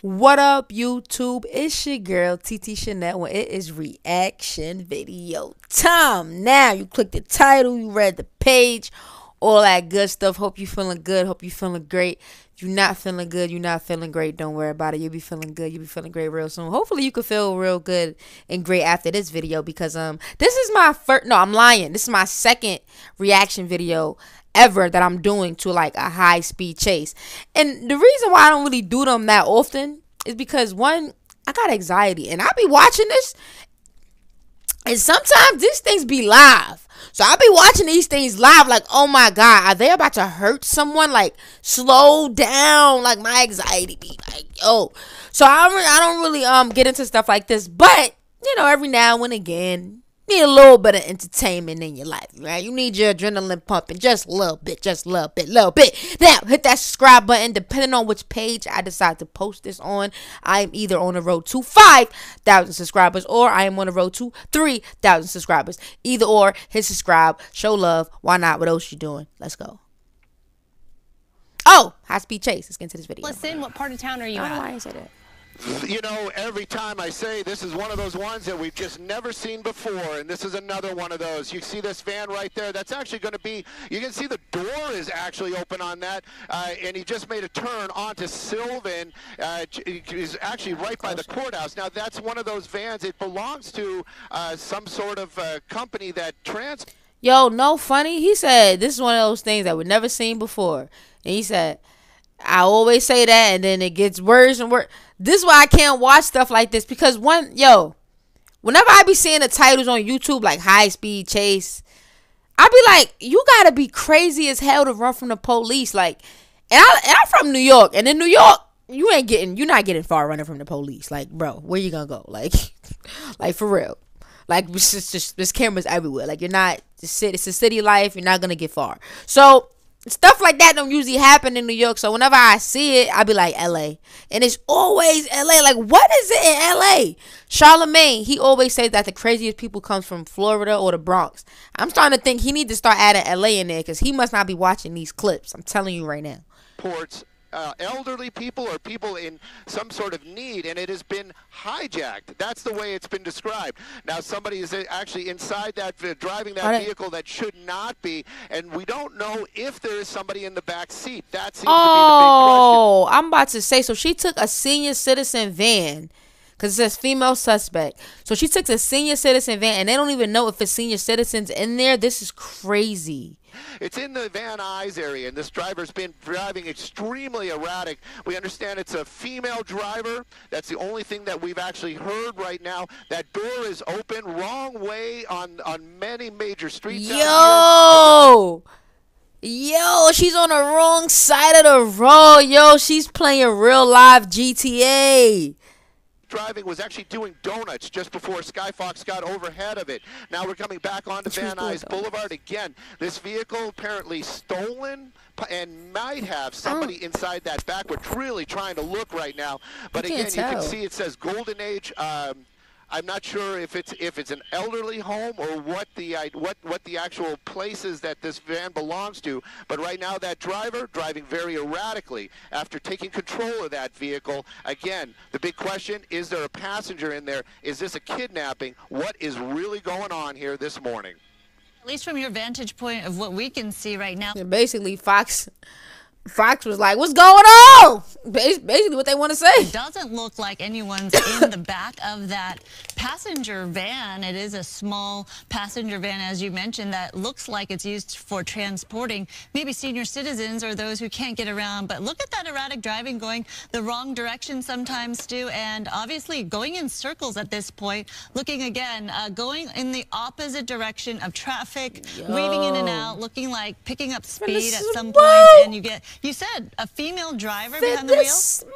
What up, YouTube? It's your girl, TT Chanel, when it is reaction video time. Now, you click the title, you read the page, all that good stuff. Hope you feeling good. Hope you feeling great. If you're not feeling good, you're not feeling great, don't worry about it. You'll be feeling good. You'll be feeling great real soon. Hopefully, you can feel real good and great after this video because this is my first. No, I'm lying. This is my second reaction video ever that I'm doing to like a high speed chase. And the reason why I don't really do them that often is because one, I got anxiety and I be watching this and sometimes these things be live. So I be watching these things live like, oh my God, are they about to hurt someone? Like, slow down. Like, my anxiety be like, yo. So I don't really get into stuff like this. But, you know, every now and again, need a little bit of entertainment in your life, right? You need your adrenaline pumping just a little bit, little bit. Now, hit that subscribe button. Depending on which page I decide to post this on, I am either on the road to 5,000 subscribers or I am on the road to 3,000 subscribers. Either or, hit subscribe, show love. Why not? What else you doing? Let's go. Oh, high speed chase. Let's get into this video. Listen, what part of town are you I don't know at? why I didn't say that. You know, every time I say this is one of those ones that we've just never seen before, and this is another one of those. You see this van right there? That's actually going to be, you can see the door is actually open on that, and he just made a turn onto Sylvan. Is actually right by the courthouse. Now, that's one of those vans. It belongs to some sort of company that Yo, no funny. He said this is one of those things that we've never seen before. And he said, I always say that, and then it gets worse and worse. This is why I can't watch stuff like this because whenever I be seeing the titles on YouTube like high speed chase, I be like, you gotta be crazy as hell to run from the police. Like, and I'm from New York, and in New York, you're not getting far running from the police. Like, bro, where you gonna go? Like, like for real. Like, it's just there's cameras everywhere. Like, you're not. It's a city life. You're not gonna get far. So stuff like that don't usually happen in New York. So whenever I see it, I be like, LA. And it's always LA. Like, what is it in LA? Charlemagne, he always says that the craziest people comes from Florida or the Bronx. I'm starting to think he need to start adding LA in there because he must not be watching these clips. I'm telling you right now. transports elderly people or people in some sort of need, and it has been hijacked. That's the way it's been described. Now, somebody is actually inside that, driving that vehicle that should not be, and we don't know if there is somebody in the back seat. That seems to be the big question. I'm about to say, so she took a senior citizen van, because it says female suspect. So she took a senior citizen van, and they don't even know if it's senior citizens in there. This is crazy. It's in the Van Nuys area, and this driver's been driving extremely erratic. We understand it's a female driver. That's the only thing that we've actually heard right now. That door is open, wrong way on many major streets. Yo, she's on the wrong side of the road. Yo, she's playing real live GTA. Driving was actually doing donuts just before Skyfox got overhead of it. Now we're coming back onto Van Nuys Boulevard again. This vehicle apparently stolen and might have somebody inside that back. We're really trying to look right now, but again, you can see it says Golden Age. I'm not sure if it's an elderly home or what the actual place is that this van belongs to. But right now, that driver driving very erratically after taking control of that vehicle. Again, the big question: is there a passenger in there? Is this a kidnapping? What is really going on here this morning? At least from your vantage point of what we can see right now. And basically, Fox was like, what's going on? Basically what they want to say. It doesn't look like anyone's in the back of that passenger van. It is a small passenger van, as you mentioned, that looks like it's used for transporting maybe senior citizens or those who can't get around. But look at that erratic driving, going the wrong direction sometimes, Stu, and obviously going in circles at this point. Looking again, going in the opposite direction of traffic, weaving in and out, looking like picking up speed at some points, and you said a female driver behind the wheel?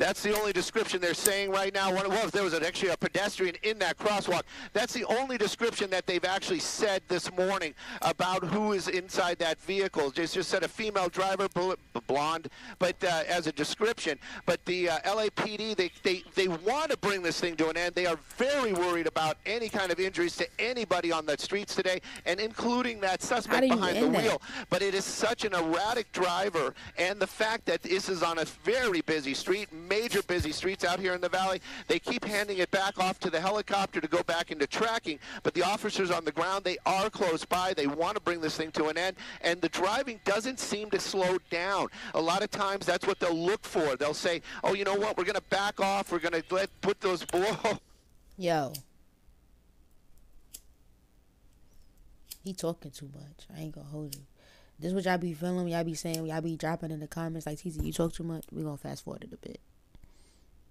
That's the only description they're saying right now. Well, if there was actually a pedestrian in that crosswalk, that's the only description that they've actually said this morning about who is inside that vehicle. Just said a female driver, blonde, but as a description. But the LAPD, they want to bring this thing to an end. They are very worried about any kind of injuries to anybody on the streets today, and including that suspect behind the wheel. But it is such an erratic driver, and the fact that this is on a very busy street major busy streets out here in the valley. They keep handing it back off to the helicopter to go back into tracking, but the officers on the ground, they are close by. They want to bring this thing to an end, and the driving doesn't seem to slow down. A lot of times that's what they'll look for. They'll say, oh, you know what, we're going to back off. We're going to put those blow. Yo. He talking too much. I ain't gonna hold you. This what y'all be feeling, y'all be saying, y'all be dropping in the comments like, TT, you talk too much. We gonna fast forward it a bit.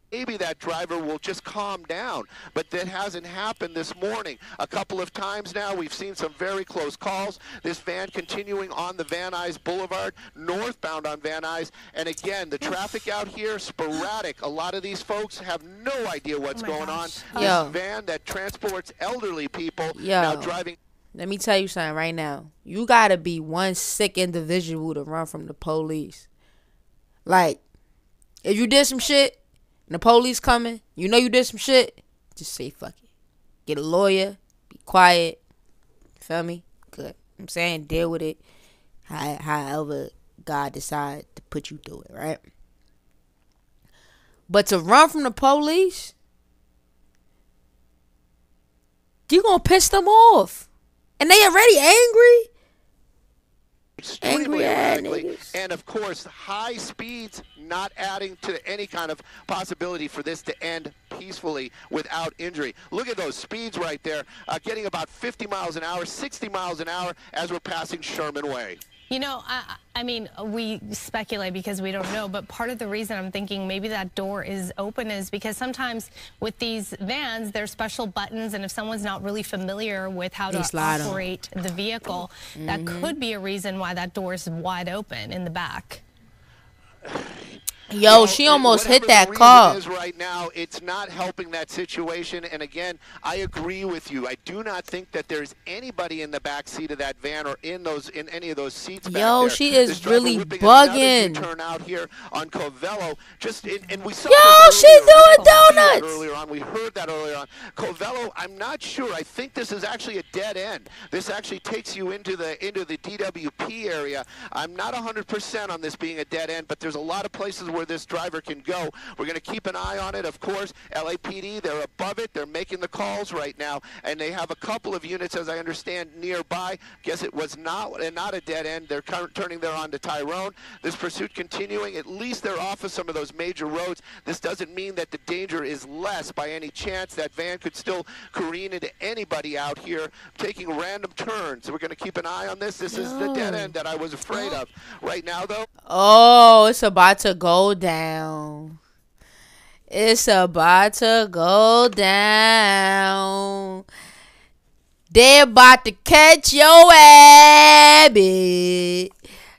Maybe that driver will just calm down, but that hasn't happened this morning. A couple of times now, we've seen some very close calls. This van continuing on the Van Nuys Boulevard, northbound on Van Nuys. And again, the traffic out here, sporadic. A lot of these folks have no idea what's going on. This van that transports elderly people now driving. Let me tell you something right now. You gotta be one sick individual to run from the police. Like, if you did some shit and the police coming, you know you did some shit, just say fuck it. Get a lawyer, be quiet. Feel me? Good. I'm saying deal with it however God decides to put you through it, right? But to run from the police, you gonna piss them off. And they already angry. Extremely erratically, and of course, high speeds not adding to any kind of possibility for this to end peacefully without injury. Look at those speeds right there, getting about 50 miles an hour, 60 miles an hour as we're passing Sherman Way. You know, I mean, we speculate because we don't know, but part of the reason I'm thinking maybe that door is open is because sometimes with these vans, there's special buttons, and if someone's not really familiar with how to operate the vehicle, that could be a reason why that door is wide open in the back. Yo, well, she almost hit that car. Right now, it's not helping that situation. And again, I agree with you. I do not think that there's anybody in the back seat of that van or in any of those seats back there. She is really bugging. Turn out here on Covello, and we saw. Yo, she's doing donuts. Earlier on, we heard that earlier on. Covello, I'm not sure. I think this is actually a dead end. This actually takes you into the DWP area. I'm not 100% on this being a dead end, but there's a lot of places where this driver can go. We're going to keep an eye on it, of course. LAPD, they're above it. They're making the calls right now, and they have a couple of units, as I understand, nearby. Guess it was not a dead end. They're turning there onto Tyrone. This pursuit continuing. At least they're off of some of those major roads. This doesn't mean that the danger is less by any chance. That van could still careen into anybody out here, taking random turns. So we're going to keep an eye on this. This is the dead end that I was afraid of. Right now, though. Oh, it's about to go down. It's about to go down. They're about to catch your ass, bitch.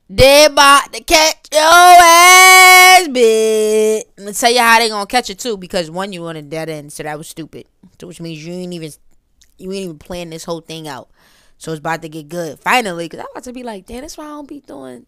They're about to catch your ass, bitch. I'm gonna tell you how they gonna catch it too, because one, you on a dead end, so that was stupid. So which means you ain't even plan this whole thing out. So it's about to get good finally, because I'm about to be like, damn, that's why I don't be doing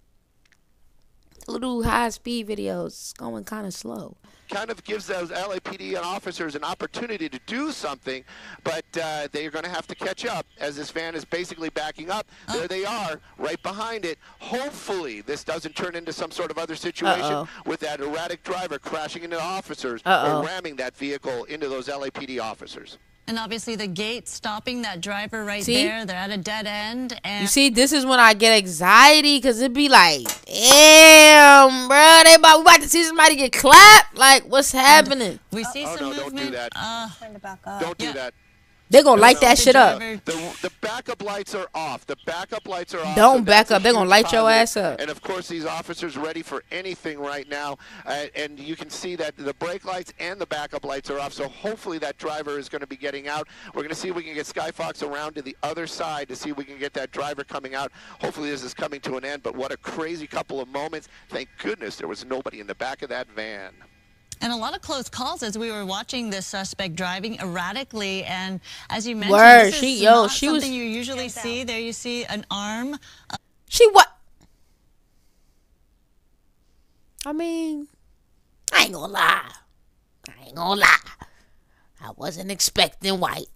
little high-speed videos. It's going kind of slow. Kind of gives those LAPD and officers an opportunity to do something, but they're going to have to catch up as this van is basically backing up. There they are, right behind it. Hopefully this doesn't turn into some sort of other situation with that erratic driver crashing into officers or ramming that vehicle into those LAPD officers. And obviously the gate stopping that driver right there. They're at a dead end. And you see, this is when I get anxiety, because it be like, damn, bro, we about to see somebody get clapped. Like, what's happening? We see some movement. Don't do that. Don't do that. They're going to light that shit up. The backup lights are off. The backup lights are off. Don't back up. They're going to light your ass up. And, of course, these officers ready for anything right now. And you can see that the brake lights and the backup lights are off. So hopefully that driver is going to be getting out. We're going to see if we can get Skyfox around to the other side to see if we can get that driver coming out. Hopefully this is coming to an end. But what a crazy couple of moments. Thank goodness there was nobody in the back of that van. And a lot of close calls as we were watching this suspect driving erratically. And as you mentioned, this is not something you usually see. There you see an arm. I mean, I ain't gonna lie. I wasn't expecting white.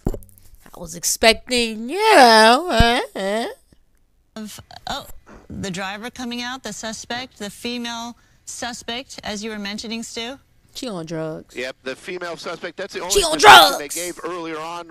I was expecting, the driver coming out, the suspect, the female suspect, as you were mentioning, Stu? She on drugs. Yep, the female suspect. That's the only She on description drugs. they gave earlier on.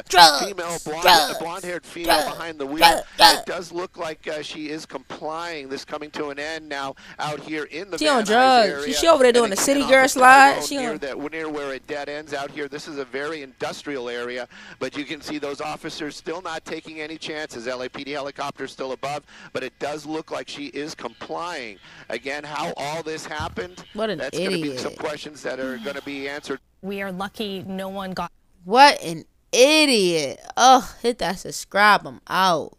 Drugs. Female, blonde-haired female Drugs. behind the wheel. Drugs. It does look like she is complying. This coming to an end now out here in the She on Van Nuys drugs. area. She over there doing And the again, city off girl the slide. Tyrone She near, on. near where it dead ends out here. This is a very industrial area, but you can see those officers still not taking any chances. LAPD helicopter still above, but it does look like she is complying. Again, how all this happened, What an that's going to be idiot. some questions that are going to be answered. We are lucky no one got What an idiot. Oh, hit that subscribe. I'm out.